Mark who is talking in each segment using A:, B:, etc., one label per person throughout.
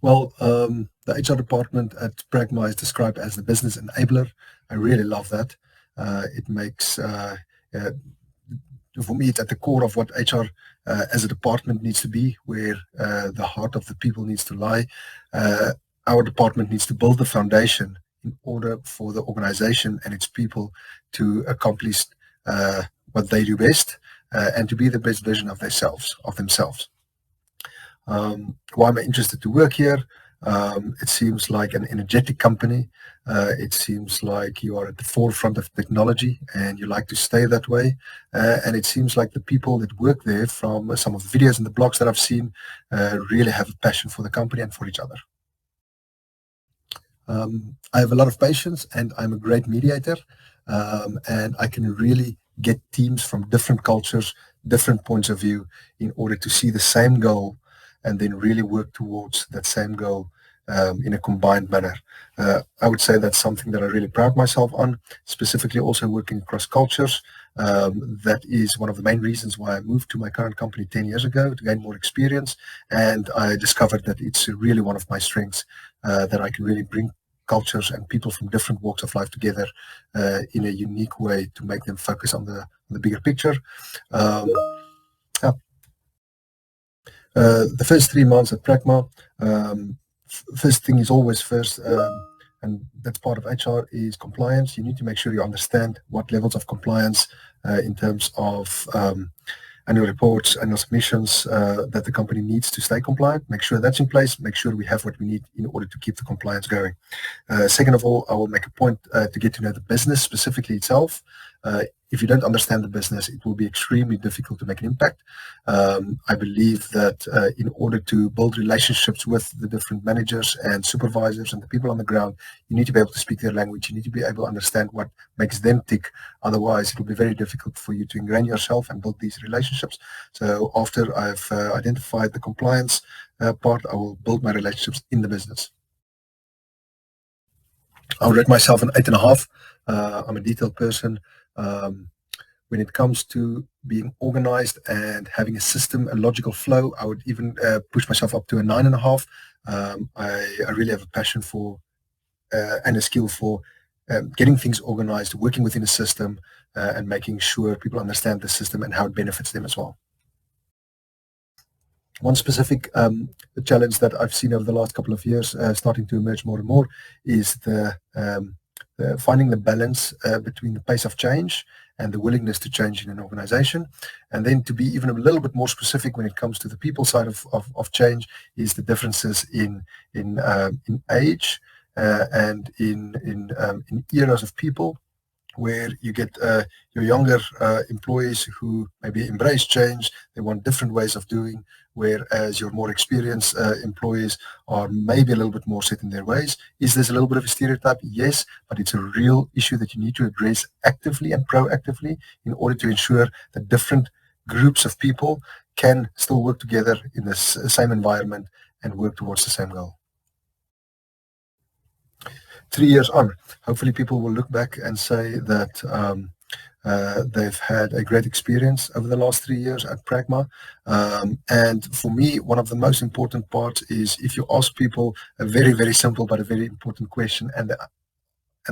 A: Well, the HR department at Pragma is described as the business enabler. I really love that. It makes, uh, for me, it's at the core of what HR as a department needs to be, where the heart of the people needs to lie. Uh, our department needs to build the foundation in order for the organization and its people to accomplish what they do best and to be the best version of themselves. Why am I interested to work here? It seems like an energetic company. It seems like you are at the forefront of technology and you like to stay that way. And it seems like the people that work there, from some of the videos and the blogs that I've seen, really have a passion for the company and for each other. I have a lot of patience and I'm a great mediator. And I can really get teams from different cultures, different points of view in order to see the same goal and then really work towards that same goal in a combined manner. I would say that's something that I really pride myself on, specifically also working across cultures. That is one of the main reasons why I moved to my current company 10 years ago, to gain more experience. And I discovered that it's really one of my strengths, that I can really bring cultures and people from different walks of life together in a unique way to make them focus on the bigger picture. Um, yeah. The first 3 months at Pragma, first thing is always first, and that's part of HR, is compliance. You need to make sure you understand what levels of compliance in terms of annual reports, annual submissions that the company needs to stay compliant. Make sure that's in place. Make sure we have what we need in order to keep the compliance going. Second of all, I will make a point to get to know the business specifically itself. If you don't understand the business, it will be extremely difficult to make an impact. I believe that in order to build relationships with the different managers and supervisors and the people on the ground, you need to be able to speak their language. You need to be able to understand what makes them tick. Otherwise, it will be very difficult for you to ingrain yourself and build these relationships. So after I've identified the compliance part, I will build my relationships in the business. I'll rate myself an 8.5. I'm a detailed person. Um, when it comes to being organized and having a system, a logical flow, I would even push myself up to a 9.5. I really have a passion for and a skill for getting things organized, working within a system, and making sure people understand the system and how it benefits them as well. One specific challenge that I've seen over the last couple of years, starting to emerge more and more, is the finding the balance between the pace of change and the willingness to change in an organization. And then to be even a little bit more specific when it comes to the people side of change, is the differences in age and in eras of people, where you get your younger employees who maybe embrace change. They want different ways of doing, whereas your more experienced employees are maybe a little bit more set in their ways. Is this a little bit of a stereotype? Yes, but it's a real issue that you need to address actively and proactively in order to ensure that different groups of people can still work together in the same environment and work towards the same goal. 3 years on, hopefully people will look back and say that they've had a great experience over the last 3 years at Pragma. And for me, one of the most important parts is if you ask people a very, very simple but a very important question, and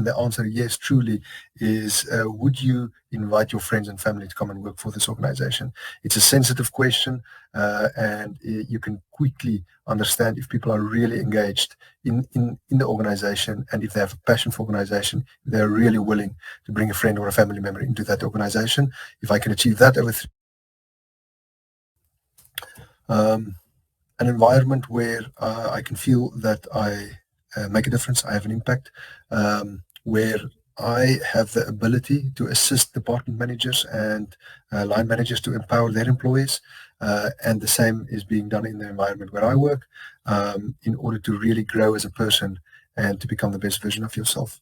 A: the answer, yes, truly, is would you invite your friends and family to come and work for this organization? It's a sensitive question, and you can quickly understand if people are really engaged in the organization, and if they have a passion for organization, they're really willing to bring a friend or a family member into that organization. If I can achieve that over an environment where I can feel that I make a difference, I have an impact, where I have the ability to assist department managers and line managers to empower their employees, and the same is being done in the environment where I work, in order to really grow as a person and to become the best version of yourself.